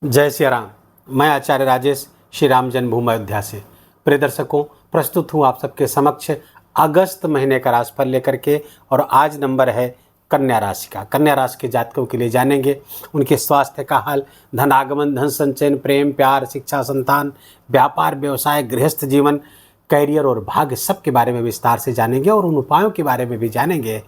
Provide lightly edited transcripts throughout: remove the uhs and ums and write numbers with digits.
जय श्री राम। मैं आचार्य राजेश श्री राम जन्मभूमि अयोध्या से प्रिय दर्शकों प्रस्तुत हूँ आप सबके समक्ष अगस्त महीने का राशिफल लेकर के। और आज नंबर है कन्या राशि का। कन्या राशि के जातकों के लिए जानेंगे उनके स्वास्थ्य का हाल, धन आगमन, धन संचयन, प्रेम, प्यार, शिक्षा, संतान, व्यापार, व्यवसाय, गृहस्थ जीवन, कैरियर और भाग्य, सब के बारे में विस्तार से जानेंगे और उन उपायों के बारे में भी जानेंगे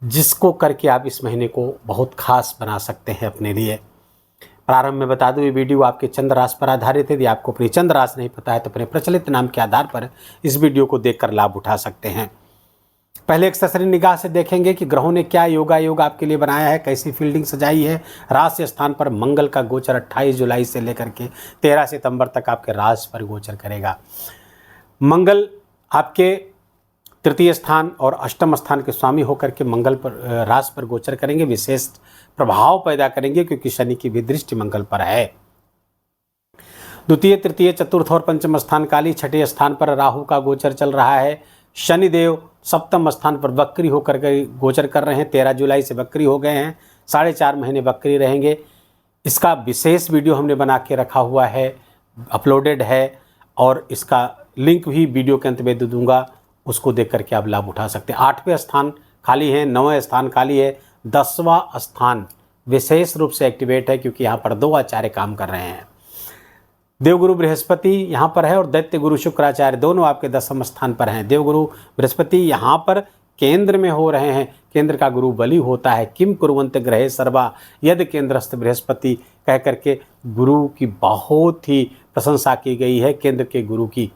जिसको करके आप इस महीने को बहुत खास बना सकते हैं अपने लिए। प्रारंभ में बता दूं, ये वीडियो आपके चंद्र राशि पर आधारित है। यदि आपको अपनी चंद्र राशि नहीं पता है तो अपने प्रचलित नाम के आधार पर इस वीडियो को देखकर लाभ उठा सकते हैं। पहले एक ससरी निगाह से देखेंगे कि ग्रहों ने क्या योग आपके लिए बनाया है, कैसी फील्डिंग सजाई है। राशि स्थान पर मंगल का गोचर 28 जुलाई से लेकर के 13 सितंबर तक आपके राशि पर गोचर करेगा। मंगल आपके तृतीय स्थान और अष्टम स्थान के स्वामी होकर के मंगल पर राशि पर गोचर करेंगे, विशेष प्रभाव पैदा करेंगे क्योंकि शनि की भी दृष्टि मंगल पर है। द्वितीय, तृतीय, चतुर्थ और पंचम स्थान काली, छठे स्थान पर राहु का गोचर चल रहा है। शनिदेव सप्तम स्थान पर वक्री होकर के गोचर कर रहे हैं, 13 जुलाई से वक्री हो गए हैं, 4.5 महीने वक्री रहेंगे। इसका विशेष वीडियो हमने बना के रखा हुआ है, अपलोडेड है और इसका लिंक भी वीडियो के अंत में दे दूंगा, उसको देख करके आप लाभ उठा सकते हैं। 8वें स्थान खाली है, 9वें स्थान खाली है, 10वां स्थान विशेष रूप से एक्टिवेट है क्योंकि यहाँ पर 2 आचार्य काम कर रहे हैं। देवगुरु बृहस्पति यहाँ पर है और दैत्य गुरु शुक्राचार्य दोनों आपके 10वें स्थान पर हैं। देवगुरु बृहस्पति यहाँ पर केंद्र में हो रहे हैं। केंद्र का गुरु बलि होता है। किम कुर्वन्त ग्रहे सर्वा यद केंद्रस्थ बृहस्पति कह करके गुरु की बहुत ही प्रशंसा की गई है। केंद्र के गुरु की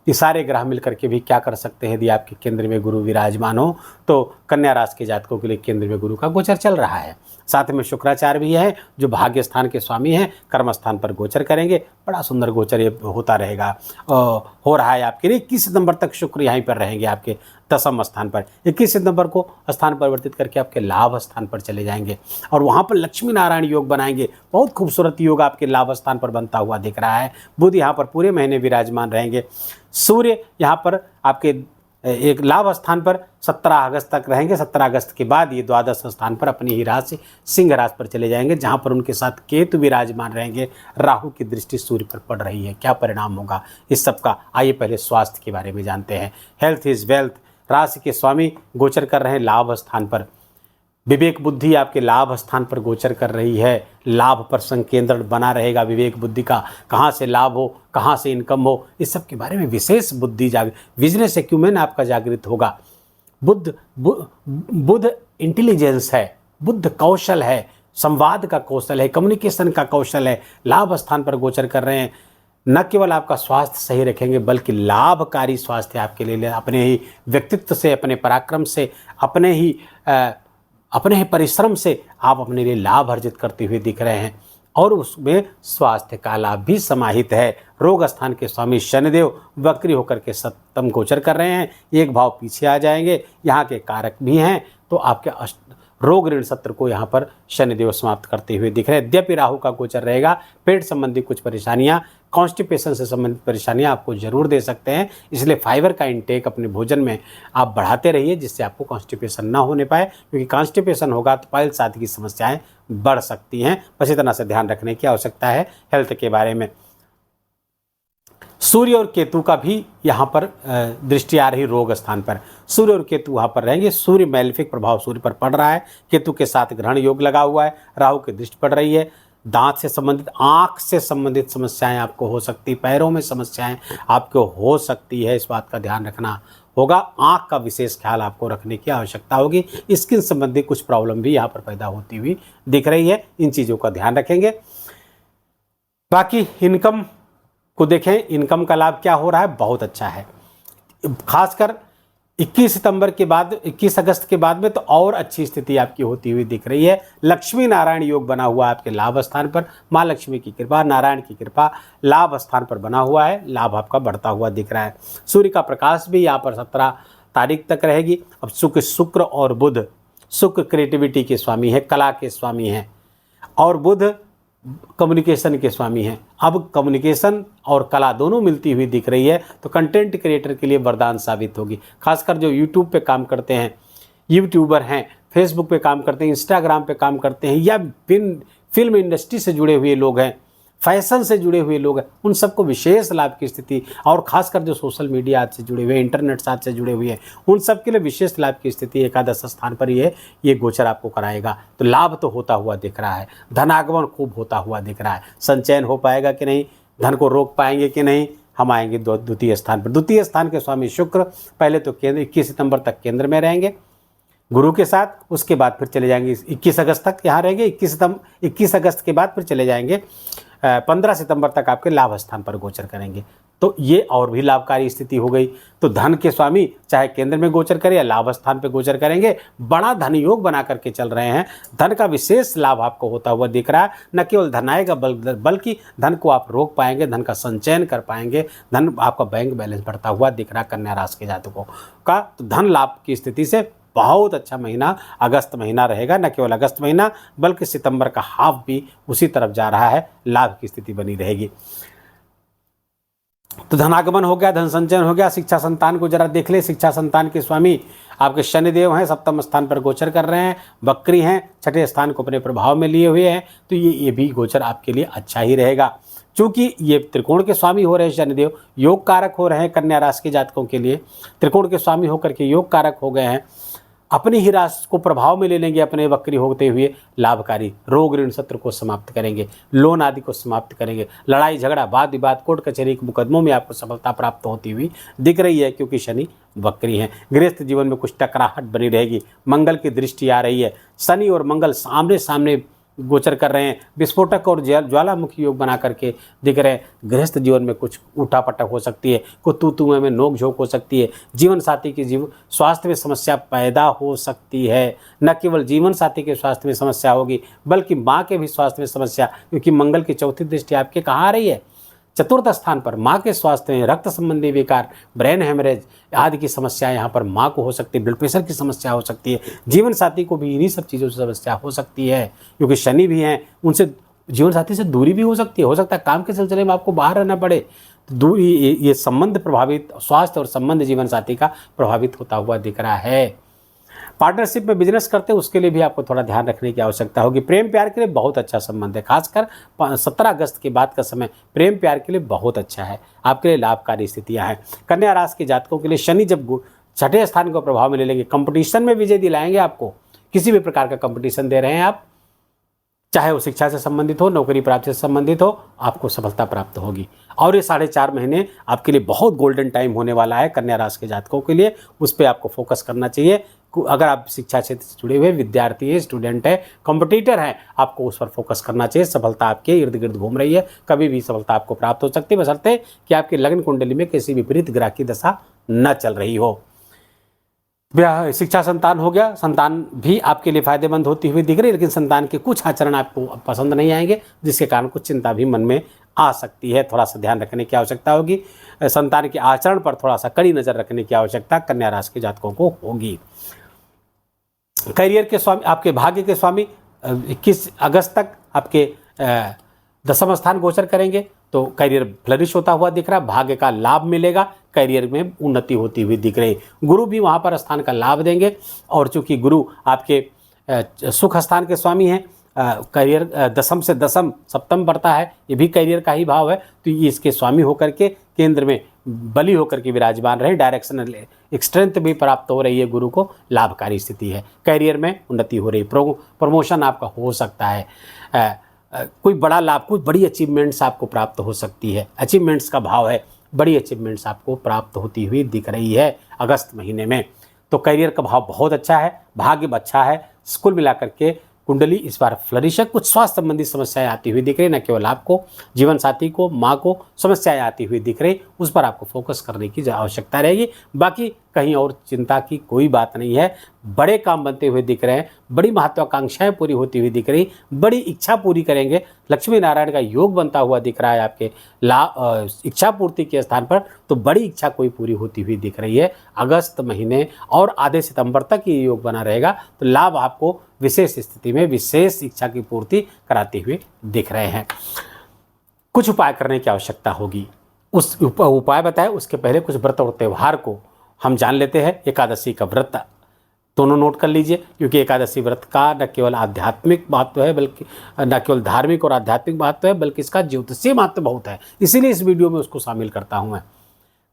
ये सारे ग्रह मिलकर के भी क्या कर सकते हैं, यदि आपके केंद्र में गुरु विराजमान हो तो कन्या राशि के जातकों के लिए केंद्र में गुरु का गोचर चल रहा है। साथ में शुक्राचार्य भी है जो भाग्य स्थान के स्वामी हैं, कर्म स्थान पर गोचर करेंगे। बड़ा सुंदर गोचर ये होता रहेगा, हो रहा है आपके लिए। 21 सितंबर तक शुक्र यहीं पर रहेंगे आपके 10वें स्थान पर। 21 सितंबर को स्थान परिवर्तित करके आपके लाभ स्थान पर चले जाएंगे और वहाँ पर लक्ष्मी नारायण योग बनाएंगे। बहुत खूबसूरत योग आपके लाभ स्थान पर बनता हुआ दिख रहा है। बुध यहाँ पर पूरे महीने विराजमान रहेंगे। सूर्य यहाँ पर आपके एक लाभ स्थान पर 17 अगस्त तक रहेंगे। 17 अगस्त के बाद ये द्वादश स्थान पर अपनी ही राशि सिंह राशि पर चले जाएंगे, जहाँ पर उनके साथ केतु विराजमान रहेंगे। राहु की दृष्टि सूर्य पर पड़ रही है। क्या परिणाम होगा इस सब का, आइए पहले स्वास्थ्य के बारे में जानते हैं। हेल्थ इज वेल्थ, राशि के स्वामी गोचर कर रहे हैं लाभ स्थान पर। विवेक बुद्धि आपके लाभ स्थान पर गोचर कर रही है। लाभ पर संकेंद्रण बना रहेगा विवेक बुद्धि का। कहाँ से लाभ हो, कहाँ से इनकम हो, इस सब के बारे में विशेष बुद्धि बिजनेस एक्यूमेन आपका जागृत होगा। बुध इंटेलिजेंस है, बुद्ध कौशल है, संवाद का कौशल है, कम्युनिकेशन का कौशल है। लाभ स्थान पर गोचर कर रहे हैं। न केवल आपका स्वास्थ्य सही रखेंगे बल्कि लाभकारी स्वास्थ्य आपके लिए अपने ही व्यक्तित्व से, अपने पराक्रम से, अपने ही परिश्रम से आप अपने लिए लाभ अर्जित करते हुए दिख रहे हैं और उसमें स्वास्थ्य का लाभ भी समाहित है। रोग स्थान के स्वामी शनिदेव वक्री होकर के सप्तम गोचर कर रहे हैं। एक भाव पीछे आ जाएंगे, यहाँ के कारक भी हैं तो आपके रोग ऋण सत्र को यहाँ पर शनिदेव समाप्त करते हुए दिख रहे हैं। यद्यपि राहु का गोचर रहेगा, पेट संबंधी कुछ परेशानियाँ, कॉन्स्टिपेशन से संबंधित परेशानियाँ आपको जरूर दे सकते हैं। इसलिए फाइबर का इंटेक अपने भोजन में आप बढ़ाते रहिए जिससे आपको कॉन्स्टिपेशन ना होने पाए, क्योंकि कॉन्स्टिपेशन होगा तो पाइल्स आदि की समस्याएं बढ़ सकती हैं। बस इतना से ध्यान रखने की आवश्यकता है हेल्थ के बारे में। सूर्य और केतु का भी यहाँ पर दृष्टि आ रही रोग स्थान पर। सूर्य और केतु वहाँ पर रहेंगे। सूर्य मैलेफिक प्रभाव सूर्य पर पड़ रहा है, केतु के साथ ग्रहण योग लगा हुआ है, राहु की दृष्टि पड़ रही है। दांत से संबंधित, आँख से संबंधित समस्याएं आपको हो सकती, पैरों में समस्याएं आपको हो सकती है, इस बात का ध्यान रखना होगा। आँख का विशेष ख्याल आपको रखने की आवश्यकता होगी। स्किन संबंधी कुछ प्रॉब्लम भी यहाँ पर पैदा होती हुई दिख रही है, इन चीज़ों का ध्यान रखेंगे। बाकी इनकम को देखें, इनकम का लाभ क्या हो रहा है, बहुत अच्छा है। खासकर 21 अगस्त के बाद में तो और अच्छी स्थिति आपकी होती हुई दिख रही है। लक्ष्मी नारायण योग बना हुआ है आपके लाभ स्थान पर। माँ लक्ष्मी की कृपा, नारायण की कृपा लाभ स्थान पर बना हुआ है। लाभ आपका बढ़ता हुआ दिख रहा है। सूर्य का प्रकाश भी यहाँ पर 17 तारीख तक रहेगी। अब शुक्र और बुध, शुक्र क्रिएटिविटी के स्वामी है, कला के स्वामी हैं और बुध कम्युनिकेशन के स्वामी हैं। अब कम्युनिकेशन और कला दोनों मिलती हुई दिख रही है तो कंटेंट क्रिएटर के लिए वरदान साबित होगी। खासकर जो यूट्यूब पे काम करते हैं, यूट्यूबर हैं, फेसबुक पे काम करते हैं, इंस्टाग्राम पे काम करते हैं या फिल्म इंडस्ट्री से जुड़े हुए लोग हैं, फैशन से जुड़े हुए लोग हैं, उन सबको विशेष लाभ की स्थिति, और खासकर जो सोशल मीडिया आज से जुड़े हुए, इंटरनेट साथ से जुड़े हुए हैं, उन सब के लिए विशेष लाभ की स्थिति एकादश स्थान पर ये गोचर आपको कराएगा। तो लाभ तो होता हुआ दिख रहा है, धनागमन खूब होता हुआ दिख रहा है। संचयन हो पाएगा कि नहीं, धन को रोक पाएंगे कि नहीं, हम आएंगे द्वितीय स्थान पर। द्वितीय स्थान के स्वामी शुक्र पहले तो केंद्र 21 सितंबर तक केंद्र में रहेंगे गुरु के साथ, उसके बाद फिर चले जाएंगे 21 अगस्त तक यहाँ रहेंगे, 21 अगस्त के बाद फिर चले जाएंगे 15 सितंबर तक आपके लाभ स्थान पर गोचर करेंगे। तो ये और भी लाभकारी स्थिति हो गई। तो धन के स्वामी चाहे केंद्र में गोचर करें या लाभ स्थान पर गोचर करेंगे, बड़ा धन योग बना करके चल रहे हैं। धन का विशेष लाभ आपको होता हुआ दिख रहा है। न केवल धन आएगा बल्कि धन को आप रोक पाएंगे, धन का संचयन कर पाएंगे, धन आपका बैंक बैलेंस बढ़ता हुआ दिख रहा है कन्या राशि के जातकों का। तो धन लाभ की स्थिति से बहुत अच्छा महीना अगस्त महीना रहेगा। न केवल अगस्त महीना बल्कि सितंबर का हाफ भी उसी तरफ जा रहा है, लाभ की स्थिति बनी रहेगी। तो धनागमन हो गया, धन संचयन हो गया। शिक्षा संतान को जरा देख ले। शिक्षा संतान के स्वामी आपके शनिदेव हैं, सप्तम स्थान पर गोचर कर रहे हैं, वक्री हैं, छठे स्थान को अपने प्रभाव में लिए हुए हैं। तो ये भी गोचर आपके लिए अच्छा ही रहेगा। चूँकि ये त्रिकोण के स्वामी हो रहे हैं शनिदेव, योग कारक हो रहे हैं कन्या राशि के जातकों के लिए, त्रिकोण के स्वामी होकर के योग कारक हो गए हैं, अपनी ही राशि को प्रभाव में ले लेंगे, अपने वक्री होते हुए लाभकारी, रोग ऋण सत्र को समाप्त करेंगे, लोन आदि को समाप्त करेंगे, लड़ाई झगड़ा वाद विवाद कोर्ट कचहरी के मुकदमों में आपको सफलता प्राप्त होती हुई दिख रही है, क्योंकि शनि वक्री हैं। गृहस्थ जीवन में कुछ टकराहट बनी रहेगी। मंगल की दृष्टि आ रही है, शनि और मंगल सामने सामने गोचर कर रहे हैं, विस्फोटक और ज्वालामुखी योग बना करके दिख रहे हैं। गृहस्थ जीवन में कुछ उठापटक हो सकती है, कुछ तू में नोक झोंक हो सकती है, जीवन साथी की स्वास्थ्य में समस्या पैदा हो सकती है। न केवल जीवन साथी के स्वास्थ्य में समस्या होगी बल्कि माँ के भी स्वास्थ्य में समस्या, क्योंकि मंगल की चौथी दृष्टि आपके कहाँ आ रही है, चतुर्थ स्थान पर। माँ के स्वास्थ्य में रक्त संबंधी विकार, ब्रेन हेमरेज आदि की समस्या यहाँ पर माँ को हो सकती है, ब्लड प्रेशर की समस्या हो सकती है, जीवन साथी को भी इन्हीं सब चीज़ों से समस्या हो सकती है, क्योंकि शनि भी हैं, उनसे जीवन साथी से दूरी भी हो सकती है। हो सकता है काम के सिलसिले में आपको बाहर रहना पड़े, तो दूरी ये संबंध प्रभावित, स्वास्थ्य और संबंध जीवन साथी का प्रभावित होता हुआ दिख रहा है। पार्टनरशिप में बिजनेस करते हैं उसके लिए भी आपको थोड़ा ध्यान रखने की आवश्यकता होगी। प्रेम प्यार के लिए बहुत अच्छा संबंध है, खासकर 17 अगस्त के बाद का समय प्रेम प्यार के लिए बहुत अच्छा है, आपके लिए लाभकारी स्थितियां हैं। कन्या राशि के जातकों के लिए शनि जब छठे स्थान को प्रभाव में ले लेंगे, कंपटीशन में विजय दिलाएंगे आपको। किसी भी प्रकार का कंपटीशन दे रहे हैं आप, चाहे वो शिक्षा से संबंधित हो, नौकरी प्राप्ति से संबंधित हो, आपको सफलता प्राप्त होगी। और ये 4.5 महीने आपके लिए बहुत गोल्डन टाइम होने वाला है कन्या राशि के जातकों के लिए। उस पर आपको फोकस करना चाहिए। अगर आप शिक्षा क्षेत्र से जुड़े हुए विद्यार्थी है, स्टूडेंट है, कॉम्पिटिटर हैं, आपको उस पर फोकस करना चाहिए। सफलता आपके इर्द गिर्द घूम रही है, कभी भी सफलता आपको प्राप्त हो सकती है, बशर्ते कि आपकी लग्न कुंडली में किसी विपरीत ग्रह की दशा न चल रही हो। शिक्षा संतान हो गया, संतान भी आपके लिए फायदेमंद होती हुई दिख रही है, लेकिन संतान के कुछ आचरण आपको पसंद नहीं आएंगे, जिसके कारण कुछ चिंता भी मन में आ सकती है। थोड़ा सा ध्यान रखने की आवश्यकता होगी। संतान के आचरण पर थोड़ा सा कड़ी नज़र रखने की आवश्यकता कन्या राशि के जातकों को होगी। करियर के स्वामी, आपके भाग्य के स्वामी 21 अगस्त तक आपके 10वां स्थान गोचर करेंगे, तो करियर फ्लरिश होता हुआ दिख रहा है, भाग्य का लाभ मिलेगा, करियर में उन्नति होती हुई दिख रही। गुरु भी वहाँ पर स्थान का लाभ देंगे, और चूंकि गुरु आपके सुख स्थान के स्वामी हैं, करियर दशम से दशम सप्तम बढ़ता है, ये भी करियर का ही भाव है, तो ये इसके स्वामी होकर के केंद्र में बली होकर के विराजमान रहे। डायरेक्शनल स्ट्रेंथ भी प्राप्त हो रही है, गुरु को लाभकारी स्थिति है, करियर में उन्नति हो रही, प्रमोशन आपका हो सकता है, कोई बड़ा लाभ, कोई बड़ी अचीवमेंट्स आपको प्राप्त हो सकती है। अचीवमेंट्स का भाव है, बड़ी अचीवमेंट्स आपको प्राप्त होती हुई दिख रही है अगस्त महीने में। तो करियर का भाव बहुत अच्छा है, भाग्य अच्छा है, कुल मिलाकर के कुंडली इस बार फ्लरिश है। कुछ स्वास्थ्य संबंधी समस्याएं आती हुई दिख रही, न केवल आपको, जीवन साथी को, माँ को समस्याएं आती हुई दिख रही, उस पर आपको फोकस करने की आवश्यकता रहेगी। बाकी कहीं और चिंता की कोई बात नहीं है। बड़े काम बनते हुए दिख रहे हैं, बड़ी महत्वाकांक्षाएं पूरी होती हुई दिख रही, बड़ी इच्छा पूरी करेंगे। लक्ष्मी नारायण का योग बनता हुआ दिख रहा है आपके इच्छा पूर्ति के स्थान पर, तो बड़ी इच्छा कोई पूरी होती हुई दिख रही है अगस्त महीने, और आधे सितंबर तक ये योग बना रहेगा। तो लाभ आपको विशेष स्थिति में विशेष इच्छा की पूर्ति कराते हुए दिख रहे हैं। कुछ उपाय करने की आवश्यकता होगी। उस उपाय बताए उसके पहले कुछ व्रत और त्यौहार को हम जान लेते हैं। एकादशी का व्रत दोनों नोट कर लीजिए, क्योंकि एकादशी व्रत का न केवल आध्यात्मिक महत्व है, बल्कि न केवल धार्मिक और आध्यात्मिक महत्व है, बल्कि इसका ज्योतिषीय महत्व बहुत है। इसीलिए इस वीडियो में उसको शामिल करता हूँ। मैं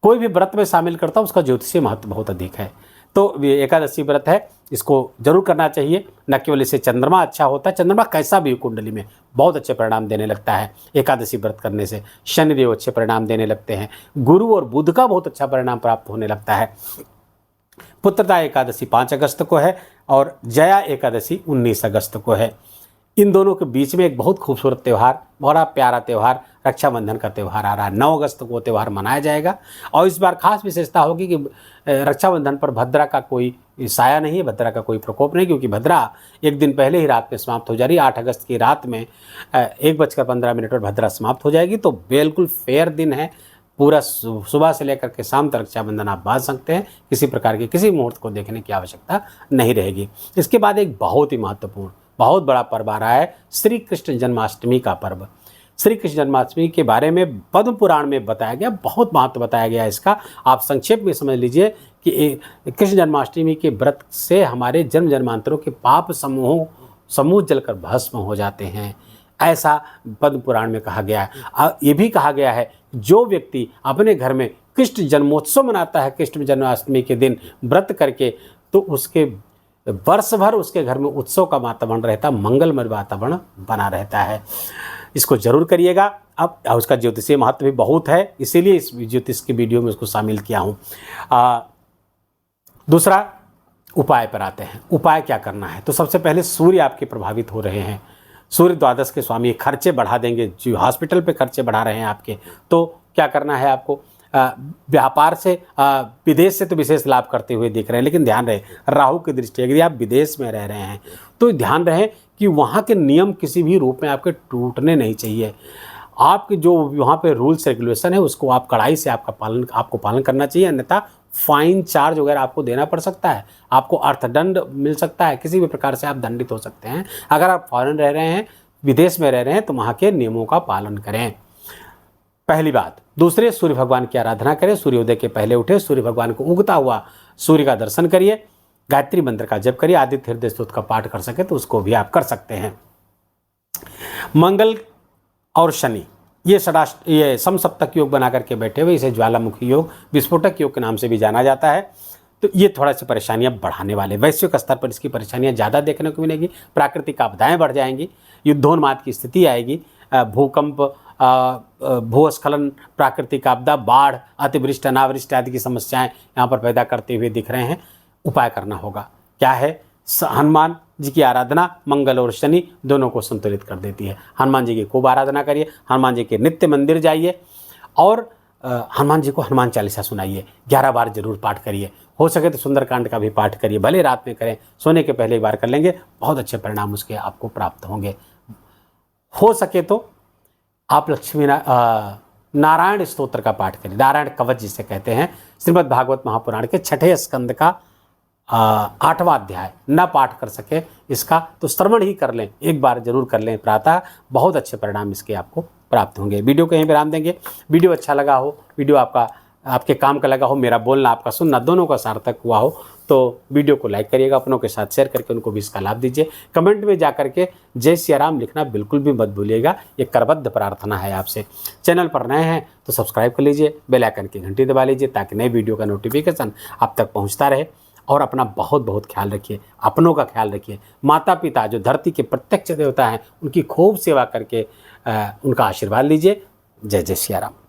कोई भी व्रत में शामिल करता हूँ, उसका ज्योतिषीय महत्व बहुत अधिक है। तो ये एकादशी व्रत है, इसको जरूर करना चाहिए। न केवल इससे चंद्रमा अच्छा होता है, चंद्रमा कैसा भी कुंडली में बहुत अच्छे परिणाम देने लगता है। एकादशी व्रत करने से शनिदेव अच्छे परिणाम देने लगते हैं, गुरु और बुध का बहुत अच्छा परिणाम प्राप्त होने लगता है। पुत्रदा एकादशी 5 अगस्त को है और जया एकादशी 19 अगस्त को है। इन दोनों के बीच में एक बहुत खूबसूरत त्यौहार, बड़ा प्यारा त्यौहार रक्षाबंधन का त्यौहार आ रहा है। 9 अगस्त को त्यौहार मनाया जाएगा और इस बार खास विशेषता होगी कि रक्षाबंधन पर भद्रा का कोई साया नहीं है, भद्रा का कोई प्रकोप नहीं, क्योंकि भद्रा एक दिन पहले ही रात में समाप्त हो जा रही है। 8 अगस्त की रात में 1:15 पर भद्रा समाप्त हो जाएगी। तो बिल्कुल फेयर दिन है, पूरा सुबह से लेकर के शाम तक रक्षाबंधन आप बांध सकते हैं। किसी प्रकार के किसी मुहूर्त को देखने की आवश्यकता नहीं रहेगी। इसके बाद एक बहुत ही महत्वपूर्ण बहुत बड़ा पर्व आ रहा है, श्री कृष्ण जन्माष्टमी का पर्व। श्री कृष्ण जन्माष्टमी के बारे में पद्म पुराण में बताया गया, बहुत महत्व बताया गया है इसका। आप संक्षेप में समझ लीजिए कि कृष्ण जन्माष्टमी के व्रत से हमारे जन्म जन्मांतरों के पाप समूह जलकर भस्म हो जाते हैं, ऐसा पद्म पुराण में कहा गया है। ये भी कहा गया है जो व्यक्ति अपने घर में कृष्ण जन्मोत्सव मनाता है कृष्ण जन्माष्टमी के दिन व्रत करके, तो उसके वर्ष भर उसके घर में उत्सव का वातावरण रहता, मंगलमय वातावरण बना रहता है। इसको जरूर करिएगा। अब उसका ज्योतिषीय महत्व भी बहुत है, इसीलिए इस ज्योतिष की वीडियो में उसको शामिल किया हूँ। दूसरा उपाय पर आते हैं। उपाय क्या करना है? तो सबसे पहले सूर्य आपके प्रभावित हो रहे हैं, सूर्य द्वादश के स्वामी, खर्चे बढ़ा देंगे, जो हॉस्पिटल पे खर्चे बढ़ा रहे हैं आपके, तो क्या करना है आपको? व्यापार से विदेश से तो विशेष लाभ करते हुए दिख रहे हैं, लेकिन ध्यान रहे राहु की दृष्टि, यदि आप विदेश में रह रहे हैं तो ध्यान रहे कि वहाँ के नियम किसी भी रूप में आपके टूटने नहीं चाहिए। आपके जो वहाँ पे रूल्स रेगुलेशन है उसको आप कड़ाई से आपको पालन करना चाहिए, अन्यथा फाइन चार्ज वगैरह आपको देना पड़ सकता है, आपको अर्थदंड मिल सकता है, किसी भी प्रकार से आप दंडित हो सकते हैं। अगर आप फॉरेन रह रहे हैं, विदेश में रह रहे हैं, तो वहाँ के नियमों का पालन करें, पहली बात। दूसरे, सूर्य भगवान की आराधना करें, सूर्योदय के पहले उठे, सूर्य भगवान को उगता हुआ सूर्य का दर्शन करिए, गायत्री मंत्र का जप करिए, आदित्य हृदय स्तोत्र का पाठ कर सके तो उसको भी आप कर सकते हैं। मंगल और शनि ये समसप्तक योग बना करके बैठे हुए, इसे ज्वालामुखी योग, विस्फोटक योग के नाम से भी जाना जाता है। तो ये थोड़ा सी परेशानियां बढ़ाने वाले, वैश्विक स्तर पर इसकी परेशानियां ज़्यादा देखने को मिलेगी, प्राकृतिक आपदाएं बढ़ जाएंगी, युद्धोन्माद की स्थिति आएगी, भूकंप, भूस्खलन, प्राकृतिक आपदा, बाढ़, अतिवृष्टि, अनावृष्टि आदि की समस्याएं यहाँ पर पैदा करते हुए दिख रहे हैं। उपाय करना होगा, क्या है? हनुमान जी की आराधना मंगल और शनि दोनों को संतुलित कर देती है। हनुमान जी की खूब आराधना करिए, हनुमान जी के नित्य मंदिर जाइए और हनुमान जी को हनुमान चालीसा सुनाइए, 11 बार जरूर पाठ करिए, हो सके तो सुंदरकांड का भी पाठ करिए, भले रात में करें, सोने के पहले एक बार कर लेंगे, बहुत अच्छे परिणाम उसके आपको प्राप्त होंगे। हो सके तो आप लक्ष्मी नारायण स्तोत्र का पाठ करें, नारायण कवच जिसे कहते हैं, श्रीमद् भागवत महापुराण के 6ठे स्कंद का 8वां अध्याय न पाठ कर सके इसका तो श्रवण ही कर लें, एक बार जरूर कर लें प्रातः, बहुत अच्छे परिणाम इसके आपको प्राप्त होंगे। वीडियो को यहीं विराम देंगे। वीडियो अच्छा लगा हो, वीडियो आपके काम का लगा हो, मेरा बोलना आपका सुनना दोनों का सार्थक हुआ हो, तो वीडियो को लाइक करिएगा, अपनों के साथ शेयर करके उनको भी इसका लाभ दीजिए। कमेंट में जा करके जय सिया राम लिखना बिल्कुल भी मत भूलिएगा, ये करबद्ध प्रार्थना है आपसे। चैनल पर नए हैं तो सब्सक्राइब कर लीजिए, बेल आइकन की घंटी दबा लीजिए ताकि नई वीडियो का नोटिफिकेशन आप तक पहुँचता रहे। और अपना बहुत बहुत ख्याल रखिए, अपनों का ख्याल रखिए। माता पिता जो धरती के प्रत्यक्ष देवता हैं उनकी खूब सेवा करके उनका आशीर्वाद लीजिए। जय जय सिया राम।